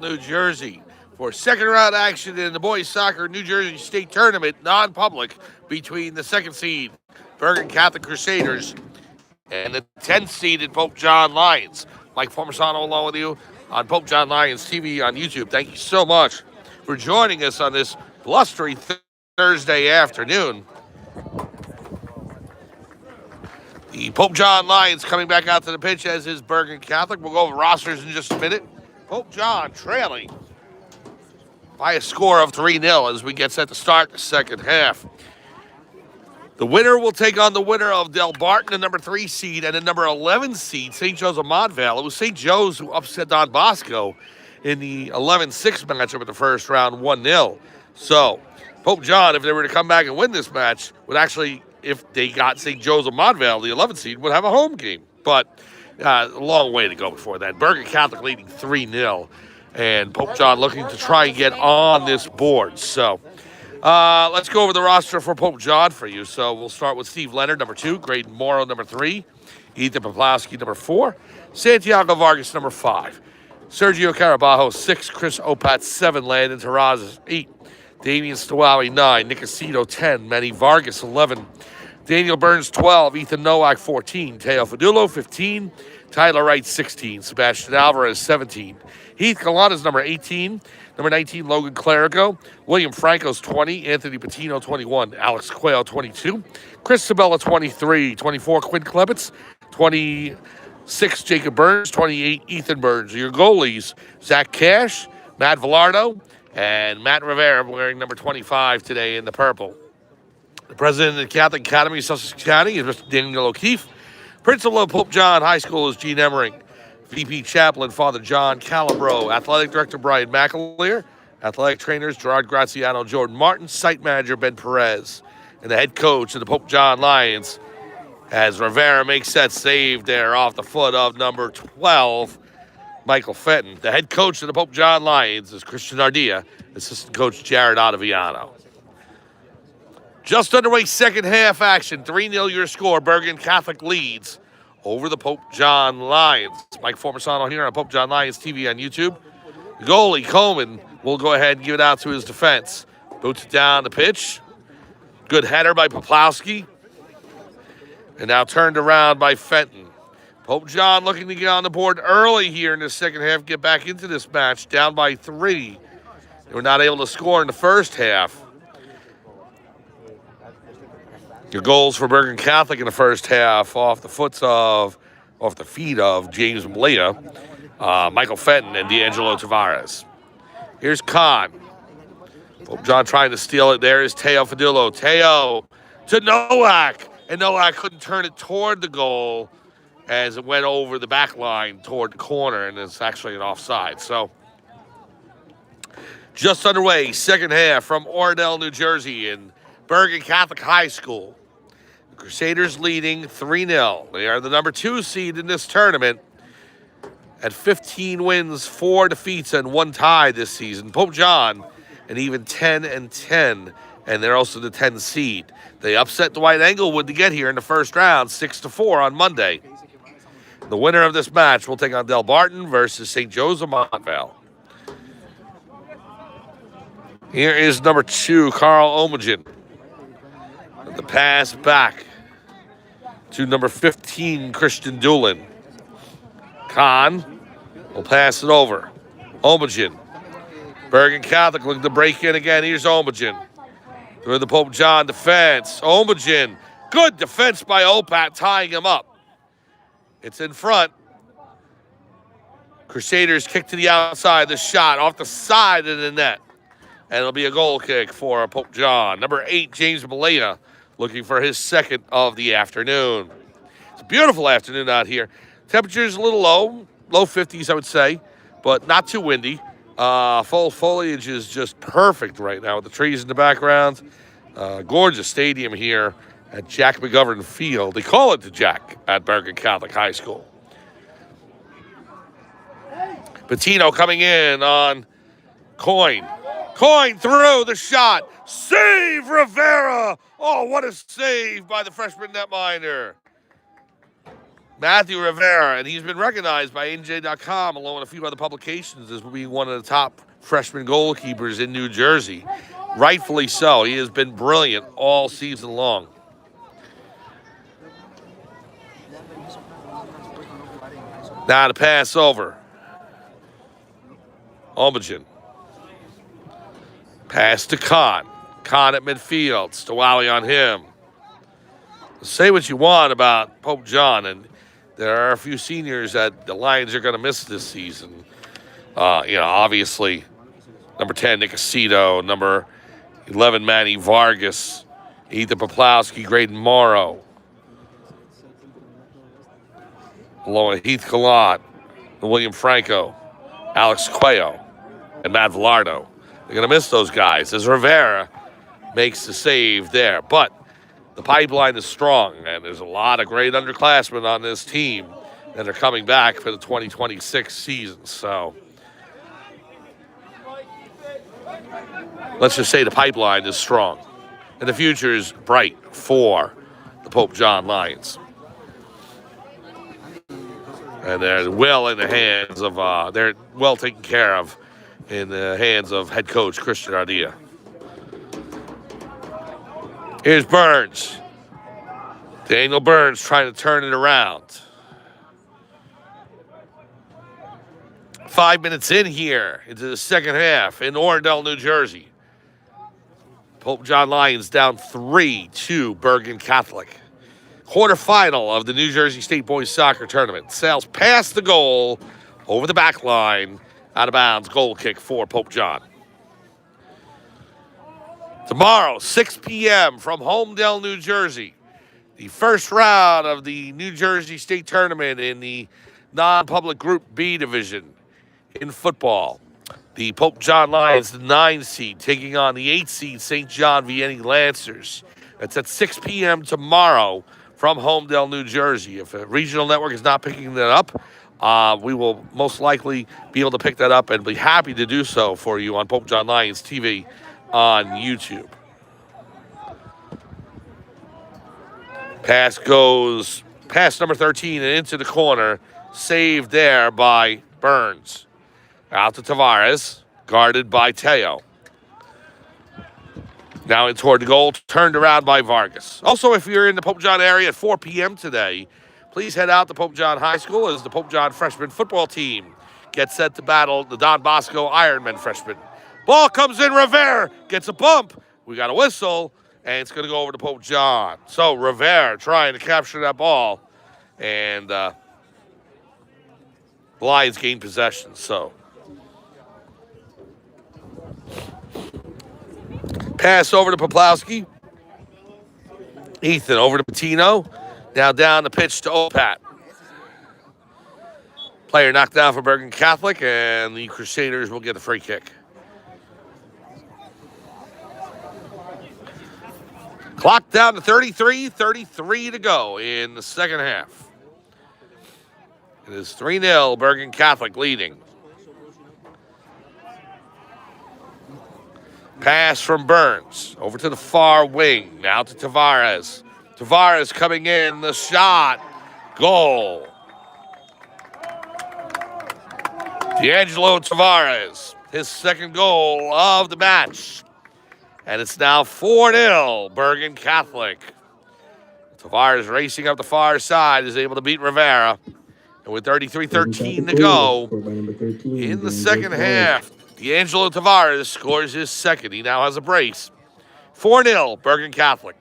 New Jersey, for second round action in the boys soccer New Jersey State Tournament, non-public, between the second seed Bergen Catholic Crusaders and the 10th seed in Pope John Lions. Mike Formasano along with you on Pope John Lions TV on YouTube. Thank you so much for joining us on this blustery Thursday afternoon. The Pope John Lions coming back out to the pitch, as is Bergen Catholic. We'll go over rosters in just a minute. Pope John trailing by a score of 3-0 as we get set to start the second half. The winner will take on the winner of Del Barton, the number 3 seed, and the number 11 seed, St. Joe's of Montvale. It was St. Joe's who upset Don Bosco in the 11-6 matchup in the first round, 1-0. So, Pope John, if they were to come back and win this match, would actually, if they got St. Joe's of Montvale, the 11th seed, would have a home game. But a long way to go before that. Bergen Catholic leading 3-0, and Pope John looking to try and get on this board. So, let's go over the roster for Pope John for you. So we'll start with Steve Leonard, number 2, Graydon Morrow, number 3, Ethan Poplowski, number 4, Santiago Vargas, number 5, Sergio Carabajo, 6, Chris Opat, 7, Landon Terrazas, 8, Damian Stawawi, 9, Nicosito, 10, Manny Vargas, 11, Daniel Burns, 12, Ethan Nowak, 14, Teo Fadulo, 15, Tyler Wright, 16, Sebastian Alvarez, 17, Heath Kalana's number 18, number 19, Logan Clerico, William Franco's 20, Anthony Patino, 21, Alex Quayle, 22, Chris Sabella, 23, 24, Quinn Klebitz, 26, Jacob Burns, 28, Ethan Burns. Your goalies, Zach Cash, Matt Villardo, and Matt Rivera, wearing number 25 today in the purple. The president of the Catholic Academy of Sussex County is Mr. Daniel O'Keefe. Principal of Pope John High School is Gene Emmering. VP Chaplain, Father John Calabro. Athletic Director, Brian McAleer. Athletic Trainers, Gerard Graziano, Jordan Martin. Site Manager, Ben Perez. And the head coach of the Pope John Lions, as Rivera makes that save there off the foot of number 12, Michael Fenton. The head coach of the Pope John Lions is Christian Ardea. Assistant coach, Jared Ottaviano. Just underway second half action. 3-0 your score. Bergen Catholic leads over the Pope John Lions. Mike Formasano here on Pope John Lions TV on YouTube. The goalie, Coleman, will go ahead and give it out to his defense. Boots it down the pitch. Good header by Poplowski. And now turned around by Fenton. Pope John looking to get on the board early here in the second half, get back into this match, down by 3. They were not able to score in the first half. Your goals for Bergen Catholic in the first half off the feet of James Malea, Michael Fenton, and D'Angelo Tavares. Here's Kahn. Pope John trying to steal it. There is Teo Fadillo. Teo to Nowak. And Nowak couldn't turn it toward the goal as it went over the back line toward the corner, and it's actually an offside. So just underway, second half from Oradell, New Jersey, in Bergen Catholic High School. The Crusaders leading 3-0. They are the number 2 seed in this tournament at 15 wins, 4 defeats, and 1 tie this season. Pope John, an even 10-10, and they're also the 10 seed. They upset Dwight Englewood to get here in the first round, 6-4 on Monday. The winner of this match will take on Del Barton versus St. Joe's of Montvale. Here is number 2, Carl Omogen. The pass back to number 15, Christian Doolin. Kahn will pass it over. Omogen. Bergen Catholic looking to break in again. Here's Omogen. Through the Pope John defense. Omogen. Good defense by Opat, tying him up. It's in front. Crusaders kick to the outside. The shot off the side of the net. And it'll be a goal kick for Pope John. Number 8, James Malea, looking for his second of the afternoon. It's a beautiful afternoon out here. Temperature's a little low 50s, I would say, but not too windy. Fall foliage is just perfect right now with the trees in the background. Gorgeous stadium here at Jack McGovern Field. They call it the Jack at Bergen Catholic High School. Patino coming in on Coyne. Coyne through the shot. Save Rivera. Oh, what a save by the freshman netminder. Matthew Rivera, and he's been recognized by NJ.com along with a few other publications as being one of the top freshman goalkeepers in New Jersey. Rightfully so. He has been brilliant all season long. Now to pass over. Obajan. Pass to Khan. Khan at midfield. Stawali on him. Say what you want about Pope John, and there are a few seniors that the Lions are going to miss this season. Obviously, number 10, Nicosito, number 11, Manny Vargas, Ethan Poplowski, Graydon Morrow, along with Heath Gallant, William Franco, Alex Cuello, and Matt Villardo. They're going to miss those guys as Rivera makes the save there. But the pipeline is strong, and there's a lot of great underclassmen on this team that are coming back for the 2026 season. So let's just say the pipeline is strong, and the future is bright for the Pope John Lions. And they're well in the hands of, they're well taken care of in the hands of head coach Christian Ardilla. Here's Burns. Daniel Burns trying to turn it around. 5 minutes in here into the second half in Oradell, New Jersey. Pope John Lions down 3-2 Bergen Catholic. Quarterfinal of the New Jersey State Boys Soccer Tournament. Sales past the goal, over the back line, out of bounds, goal kick for Pope John. Tomorrow, 6 p.m. from Homedale, New Jersey, the first round of the New Jersey State Tournament in the non-public Group B division in football. The Pope John Lions, the 9 seed, taking on the 8 seed St. John Vianney Lancers. That's at 6 p.m. tomorrow from Homedale, New Jersey. If a regional network is not picking that up, we will most likely be able to pick that up and be happy to do so for you on Pope John Lions TV on YouTube. Pass goes past number 13 and into the corner. Saved there by Burns. Out to Tavares, guarded by Teo. Now in toward the goal, turned around by Vargas. Also, if you're in the Pope John area at 4 p.m. today, please head out to Pope John High School as the Pope John freshman football team gets set to battle the Don Bosco Ironman freshmen. Ball comes in, Rivera gets a bump. We got a whistle, and it's going to go over to Pope John. So Rivera trying to capture that ball, and the Lions gain possession. So pass over to Poplowski. Ethan over to Patino. Now down the pitch to Opat. Player knocked down for Bergen Catholic, and the Crusaders will get a free kick. Clock down to 33 to go in the second half. It is 3-0, Bergen Catholic leading. Pass from Burns over to the far wing. Now to Tavares. Tavares coming in, the shot, goal. D'Angelo Tavares, his second goal of the match. And it's now 4-0, Bergen Catholic. Tavares racing up the far side is able to beat Rivera. And with 33-13 to go in the second half, D'Angelo Tavares scores his second. He now has a brace. 4-0, Bergen Catholic.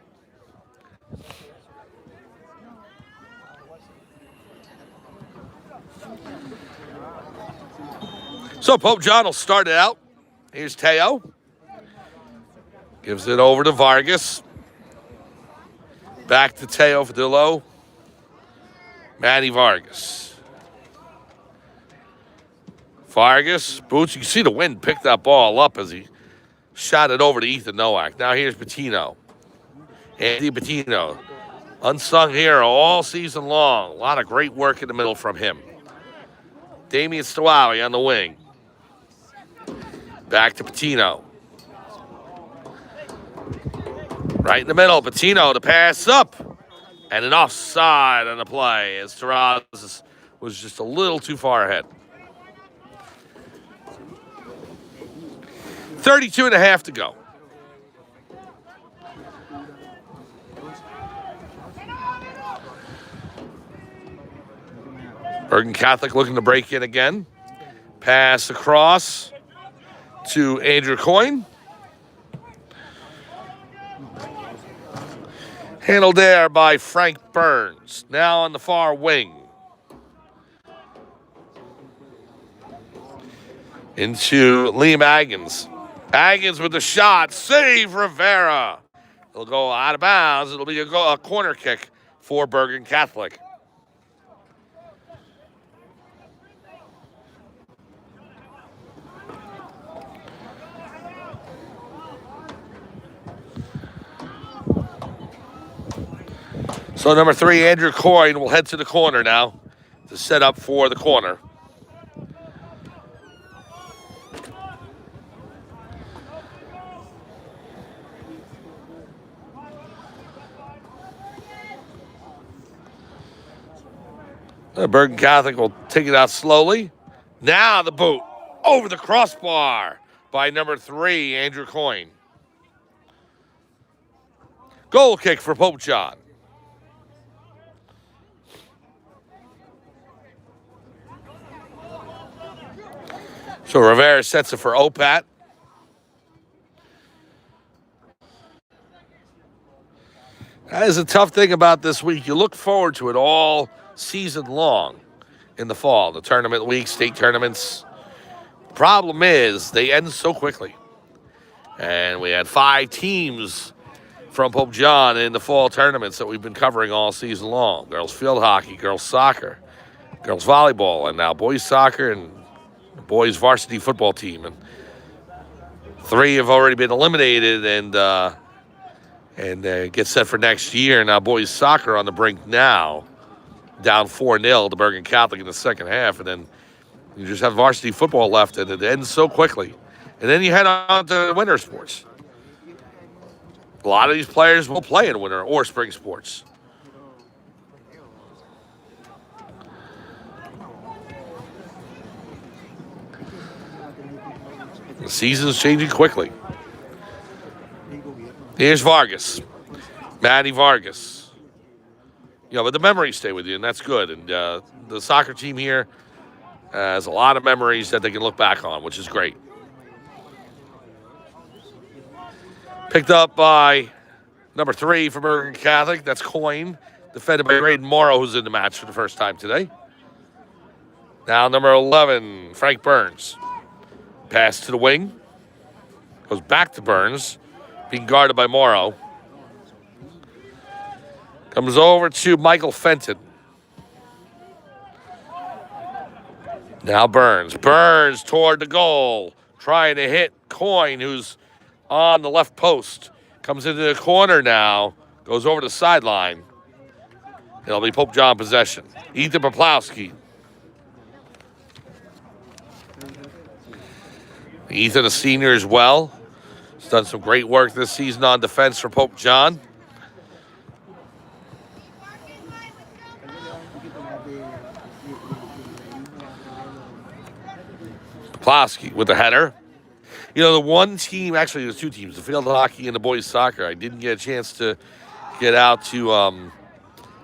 So Pope John will start it out. Here's Teo. Gives it over to Vargas. Back to Teo for Dillo. Manny Vargas. Vargas, boots. You can see the wind pick that ball up as he shot it over to Ethan Nowak. Now here's Patino. Andy Patino. Unsung hero all season long. A lot of great work in the middle from him. Damian Stawali on the wing. Back to Patino. Right in the middle, Patino to pass up. And an offside on the play as Taraz was just a little too far ahead. 32 and a half to go. Bergen Catholic looking to break in again. Pass across to Andrew Coyne. Handled there by Frank Burns. Now on the far wing. Into Liam Aggins. Aggins with the shot. Save Rivera. It'll go out of bounds. It'll be a corner kick for Bergen Catholic. So number 3, Andrew Coyne, will head to the corner now to set up for the corner. Bergen Catholic will take it out slowly. Now the boot over the crossbar by number 3, Andrew Coyne. Goal kick for Pope John. So Rivera sets it for Opat. That is a tough thing about this week. You look forward to it all season long in the fall. The tournament week, state tournaments. Problem is, they end so quickly. And we had 5 teams from Pope John in the fall tournaments that we've been covering all season long. Girls field hockey, girls soccer, girls volleyball, and now boys soccer and boys varsity football team. And 3 have already been eliminated and get set for next year. Now boys soccer on the brink now, down 4-0 to Bergen Catholic in the second half. And then you just have varsity football left, and it ends so quickly. And then you head on to winter sports. A lot of these players will play in winter or spring sports. The season's changing quickly. Here's Vargas. Maddie Vargas. But the memories stay with you, and that's good. And the soccer team here has a lot of memories that they can look back on, which is great. Picked up by number 3 for Bergen Catholic. That's Coyne, defended by Braden Morrow, who's in the match for the first time today. Now number 11, Frank Burns. Pass to the wing. Goes back to Burns, being guarded by Morrow. Comes over to Michael Fenton. Now Burns. Burns toward the goal. Trying to hit Coyne, who's on the left post. Comes into the corner now. Goes over the sideline. It'll be Pope John possession. Ethan Poplowski. Ethan, a senior as well. He's done some great work this season on defense for Pope John. Poplowski with the header. The one team, actually there's 2 teams, the field hockey and the boys soccer, I didn't get a chance to get out to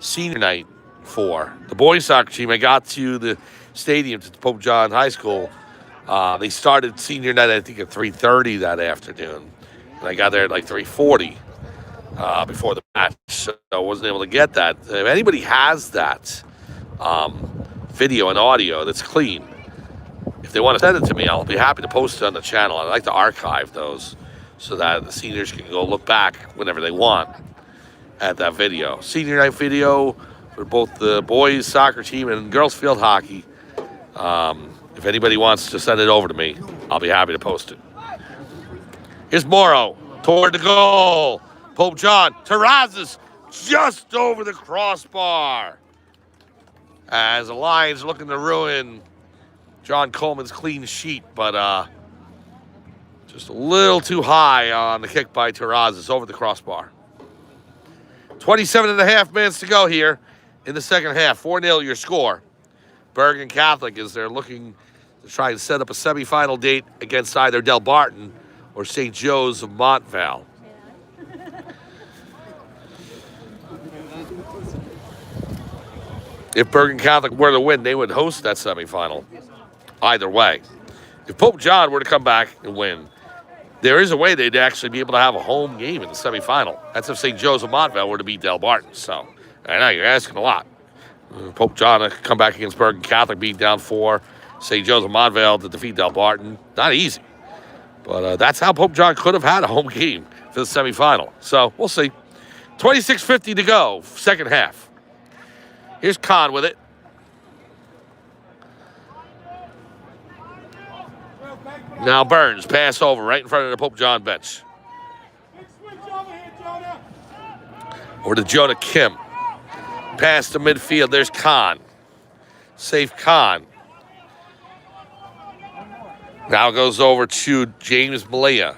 senior night for. The boys soccer team, I got to the stadium, to Pope John High School. They started senior night, I think, at 3:30 that afternoon. And I got there at like 3:40 before the match, so I wasn't able to get that. If anybody has that video and audio that's clean, if they want to send it to me, I'll be happy to post it on the channel. I like to archive those so that the seniors can go look back whenever they want at that video. Senior night video for both the boys soccer team and girls field hockey. If anybody wants to send it over to me, I'll be happy to post it. Here's Morrow toward the goal. Pope John. Terrazas just over the crossbar. As the Lions looking to ruin John Coleman's clean sheet, but just a little too high on the kick by Terrazas over the crossbar. 27 and a half minutes to go here in the second half. 4-0 your score. Bergen Catholic is they're looking to try and set up a semifinal date against either Del Barton or St. Joe's of Montvale. If Bergen Catholic were to win, they would host that semifinal. Either way. If Pope John were to come back and win, there is a way they'd actually be able to have a home game in the semifinal. That's if St. Joe's of Montvale were to beat Del Barton. So, I know you're asking a lot. Pope John to come back against Bergen Catholic, beat down 4. St. Joe's of Montvale to defeat Del Barton. Not easy. But that's how Pope John could have had a home game for the semifinal. So, we'll see. 26:50 to go, second half. Here's Kahn with it. Now Burns, pass over right in front of the Pope John bench. Over to Jonah Kim. Pass to midfield. There's Kahn. Safe Kahn. Now goes over to James Malaya.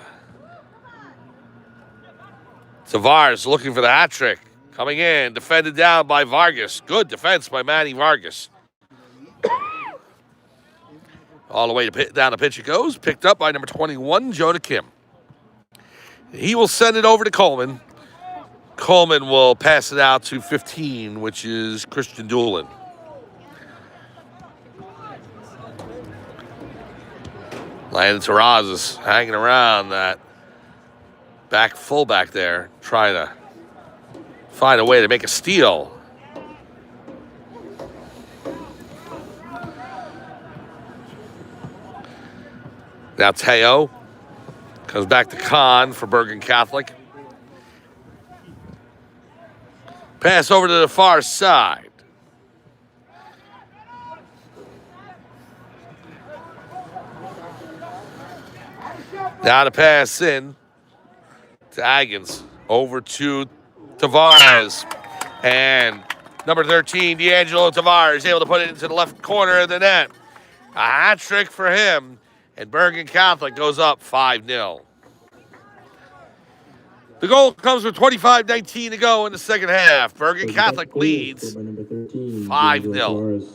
Tavares looking for the hat trick. Coming in, defended down by Vargas. Good defense by Manny Vargas. All the way down the pitch it goes. Picked up by number 21, Jonah Kim. He will send it over to Coleman. Coleman will pass it out to 15, which is Christian Doolin. Landon Terrazas hanging around that back fullback there, trying to find a way to make a steal. Now Teo comes back to Kahn for Bergen Catholic. Pass over to the far side. Now to pass in to Agans. Over to Tavares. And number 13, D'Angelo Tavares, able to put it into the left corner of the net. A hat trick for him. And Bergen Catholic goes up 5-0. The goal comes with 25:19 to go in the second half. Bergen Catholic leads 5-0.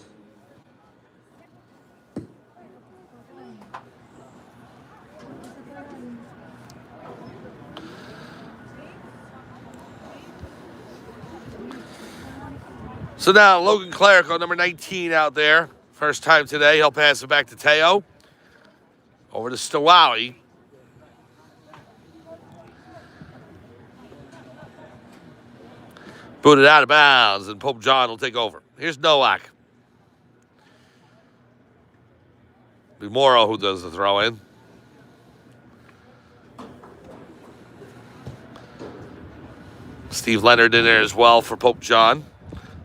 So now Logan Clerico, number 19 out there. First time today, he'll pass it back to Teo. Over to Stowowie. Booted out of bounds, and Pope John will take over. Here's Nowak. Be Morrow who does the throw in. Steve Leonard in there as well for Pope John.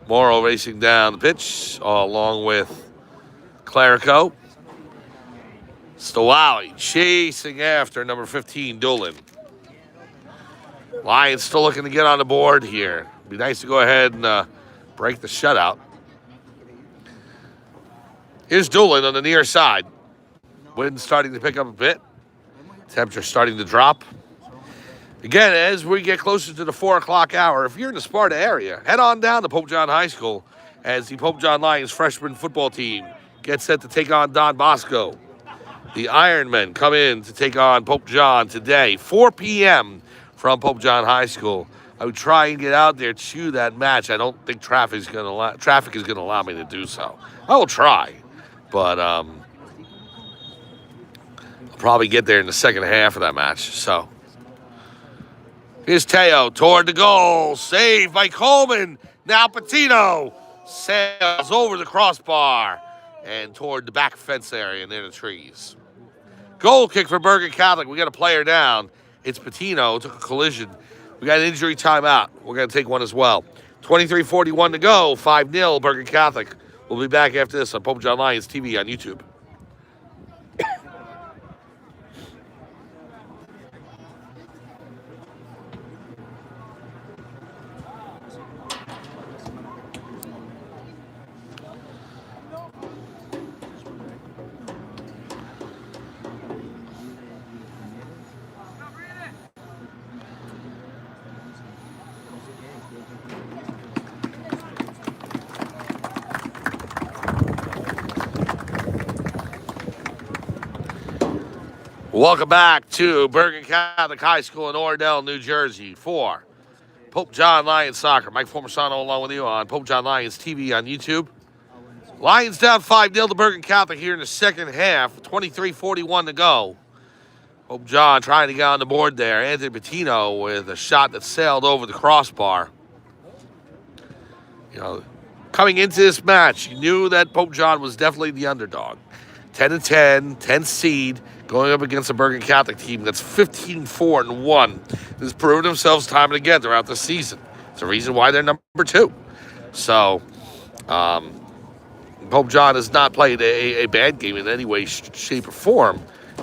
Morrow racing down the pitch, along with Clerico. Stowowie chasing after number 15, Doolin. Lions still looking to get on the board here. Be nice to go ahead and break the shutout. Here's Doolin on the near side. Wind starting to pick up a bit. Temperature starting to drop. Again, as we get closer to the 4 o'clock hour, if you're in the Sparta area, head on down to Pope John High School as the Pope John Lions freshman football team gets set to take on Don Bosco. The Ironmen come in to take on Pope John today, 4 p.m. from Pope John High School. I would try and get out there to that match. I don't think traffic is going to allow me to do so. I will try, but I'll probably get there in the second half of that match. So here's Teo toward the goal, saved by Coleman. Now Patino sails over the crossbar and toward the back fence area near the trees. Goal kick for Bergen Catholic. We got a player down. It's Patino. Took a collision. We got an injury timeout. We're going to take one as well. 23:41 to go. 5-0 Bergen Catholic. We'll be back after this on Pope John Lions TV on YouTube. Welcome back to Bergen Catholic High School in Ordell, New Jersey for Pope John Lions Soccer. Mike Formisano along with you on Pope John Lions TV on YouTube. Lions down 5-0 to Bergen Catholic here in the second half. 23:41 to go. Pope John trying to get on the board there. Anthony Patino with a shot that sailed over the crossbar. You know, coming into this match, you knew that Pope John was definitely the underdog. 10-10, 10 seed, going up against a Bergen Catholic team that's 15-4-1. Has proven themselves time and again throughout the season. It's the reason why they're number 2. So, Pope John has not played a bad game in any way, shape, or form.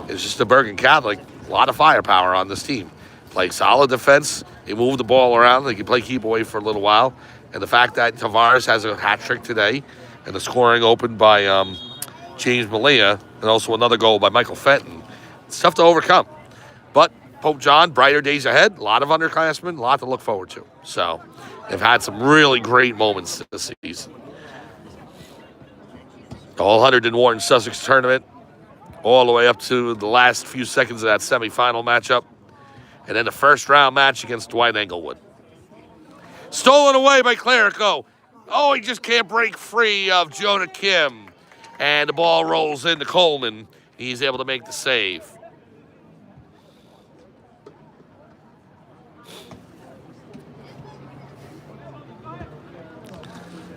It's just a Bergen Catholic, a lot of firepower on this team. Play solid defense. They move the ball around. They can play keep away for a little while. And the fact that Tavares has a hat trick today and the scoring opened by James Malia and also another goal by Michael Fenton, it's tough to overcome. But Pope John, brighter days ahead. A lot of underclassmen, a lot to look forward to. So they've had some really great moments this season. The whole 101 Sussex tournament, all the way up to the last few seconds of that semifinal matchup. And then the first round match against Dwight Englewood. Stolen away by Clerico. Oh, he just can't break free of Jonah Kim. And the ball rolls into Coleman. He's able to make the save.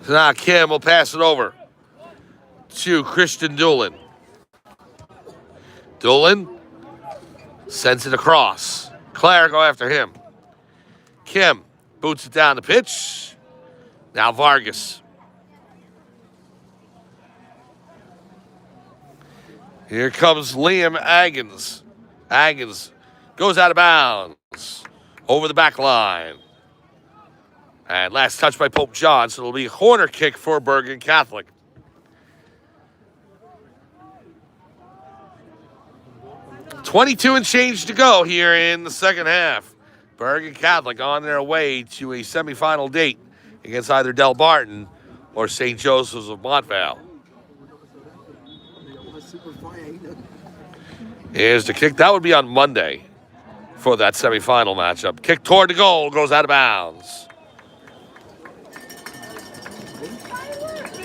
So now Kim will pass it over to Christian Doolin. Doolin sends it across. Clerico after him. Kim boots it down the pitch. Now Vargas. Here comes Liam Agins. Agins goes out of bounds over the back line. And last touch by Pope John, so it'll be a corner kick for Bergen Catholic. .22 and change to go here in the second half. Bergen Catholic on their way to a semifinal date against either Del Barton or St. Joseph's of Montvale. Here's the kick. That would be on Monday for that semifinal matchup. Kick toward the goal, goes out of bounds.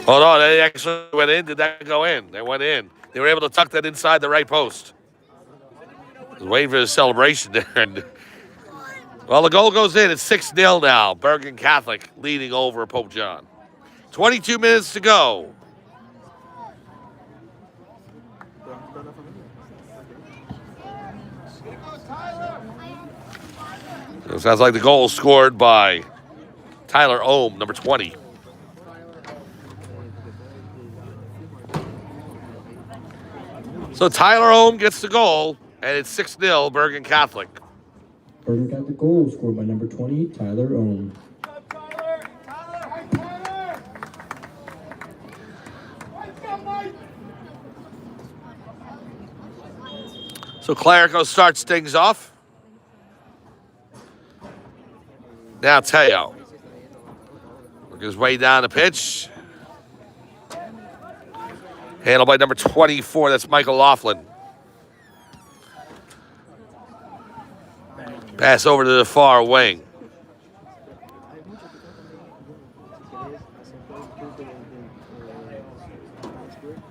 Hold on, they actually went in. Did that go in? They went in. They were able to tuck that inside the right post. Waiting for the celebration there. And, well, the goal goes in. It's 6-0 now. Bergen Catholic leading over Pope John. 22 minutes to go. It sounds like the goal scored by Tyler Ohm, number 20. So Tyler Ohm gets the goal, and it's 6-0 Bergen Catholic. Bergen Catholic goal scored by number 20, Tyler Ohm. So Clerico starts things off. Now Teo. Work his way down the pitch. Handled by number 24, that's Michael Laughlin. Pass over to the far wing.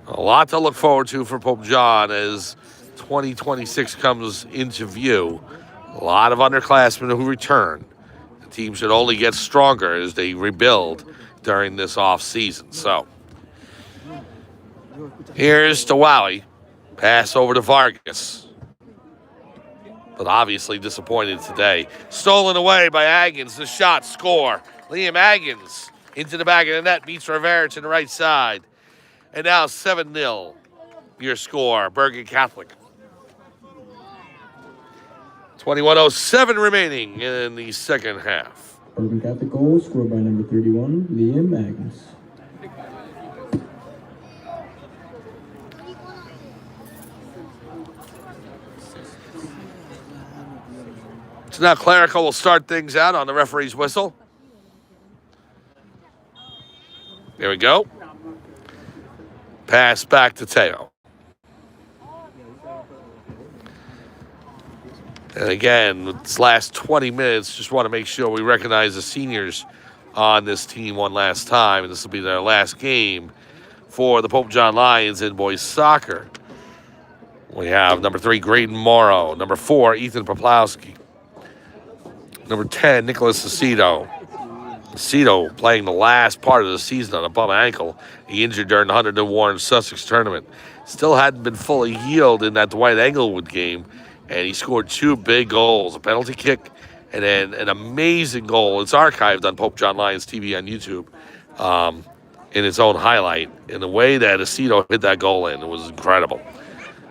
A lot to look forward to for Pope John as 2026 comes into view. A lot of underclassmen who return. The team should only get stronger as they rebuild during this off season. So here's to Wowie. Pass over to Vargas. But obviously disappointed today. Stolen away by Agins. The shot, score. Liam Agins into the back of the net. Beats Rivera to the right side. And now 7-0. Your score, Bergen Catholic. 21:07 remaining in the second half. Bergen Catholic goal scored by number 31, Liam Agnes. So now Clerico will start things out on the referee's whistle. There we go. Pass back to Teo. And again, this last 20 minutes, just want to make sure we recognize the seniors on this team one last time. And this will be their last game for the Pope John Lions in boys soccer. We have number 3, Graydon Morrow. Number 4, Ethan Poplowski. Number 10, Nicholas Aceto. Aceto playing the last part of the season on a bum ankle. He injured during the Huntington Warren Sussex tournament. Still hadn't been fully healed in that Dwight Englewood game. And he scored 2 big goals, a penalty kick and then an amazing goal. It's archived on Pope John Lions TV on YouTube in its own highlight. In the way that Aceto hit that goal in, it was incredible.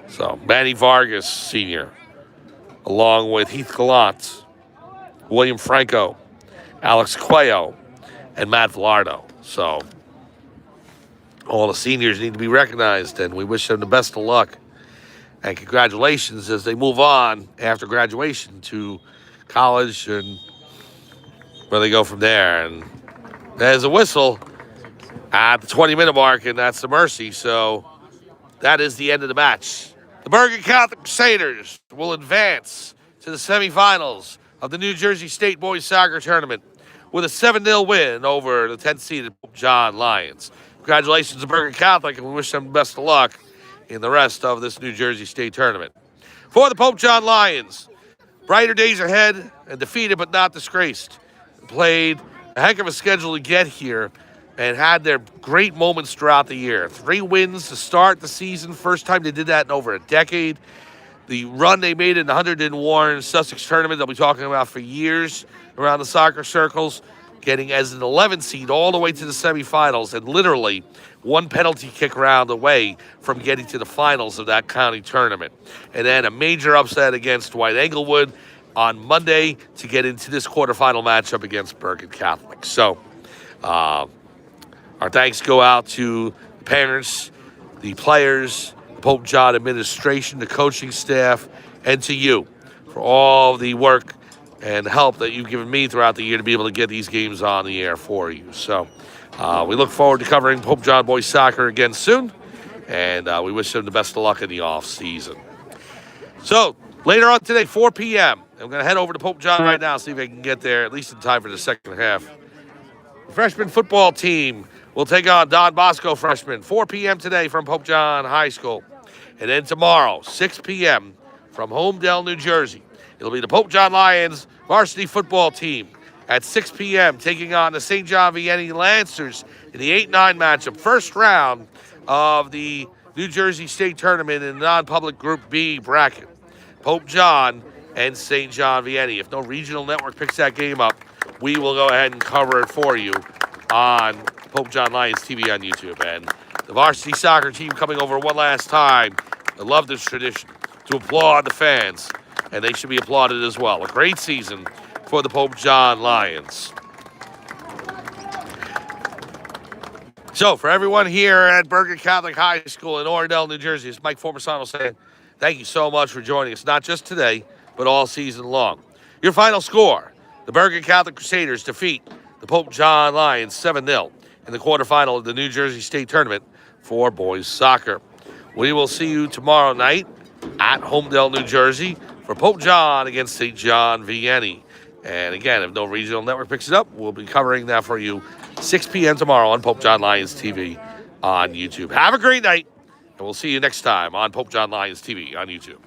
So, Manny Vargas, Sr., along with Heath Gallant, William Franco, Alex Cuello, and Matt Villardo. So, all the seniors need to be recognized, and we wish them the best of luck. And congratulations as they move on after graduation to college and where they go from there. And there's a whistle at the 20-minute mark, and that's the mercy. So that is the end of the match. The Bergen Catholic Crusaders will advance to the semifinals of the New Jersey State Boys Soccer Tournament with a 7-0 win over the 10th-seeded Pope John Lions. Congratulations to Bergen Catholic, and we wish them the best of luck in the rest of this New Jersey State tournament. For the Pope John Lions, brighter days ahead and defeated but not disgraced. Played a heck of a schedule to get here and had their great moments throughout the year. 3 wins to start the season. First time they did that in over a decade. The run they made in the Huntington Warren Sussex tournament they'll be talking about for years around the soccer circles, getting as an 11th seed all the way to the semifinals and literally 1 penalty kick round away from getting to the finals of that county tournament. And then a major upset against Dwight Englewood on Monday to get into this quarterfinal matchup against Bergen Catholic. So our thanks go out to the parents, the players, the Pope John administration, the coaching staff, and to you for all the work and help that you've given me throughout the year to be able to get these games on the air for you. So we look forward to covering Pope John Boys Soccer again soon, and we wish them the best of luck in the off season. So later on today, 4 p.m., I'm going to head over to Pope John right now, see if I can get there at least in time for the second half. The freshman football team will take on Don Bosco freshmen, 4 p.m. today from Pope John High School. And then tomorrow, 6 p.m. from Homedale, New Jersey, it'll be the Pope John Lions varsity football team at 6 p.m. taking on the St. John Vianney Lancers in the 8-9 matchup, first round of the New Jersey State Tournament in the non-public Group B bracket. Pope John and St. John Vianney. If no regional network picks that game up, we will go ahead and cover it for you on Pope John Lions TV on YouTube. And the varsity soccer team coming over one last time. I love this tradition to applaud the fans, and they should be applauded as well. A great season for the Pope John Lions. So, for everyone here at Bergen Catholic High School in Oradell, New Jersey, it's Mike Formasano saying thank you so much for joining us, not just today, but all season long. Your final score, the Bergen Catholic Crusaders defeat the Pope John Lions 7-0 in the quarterfinal of the New Jersey State Tournament for boys soccer. We will see you tomorrow night at Homedale, New Jersey for Pope John against St. John Vianney. And again, if no regional network picks it up, we'll be covering that for you 6 p.m. tomorrow on Pope John Lions TV on YouTube. Have a great night, and we'll see you next time on Pope John Lions TV on YouTube.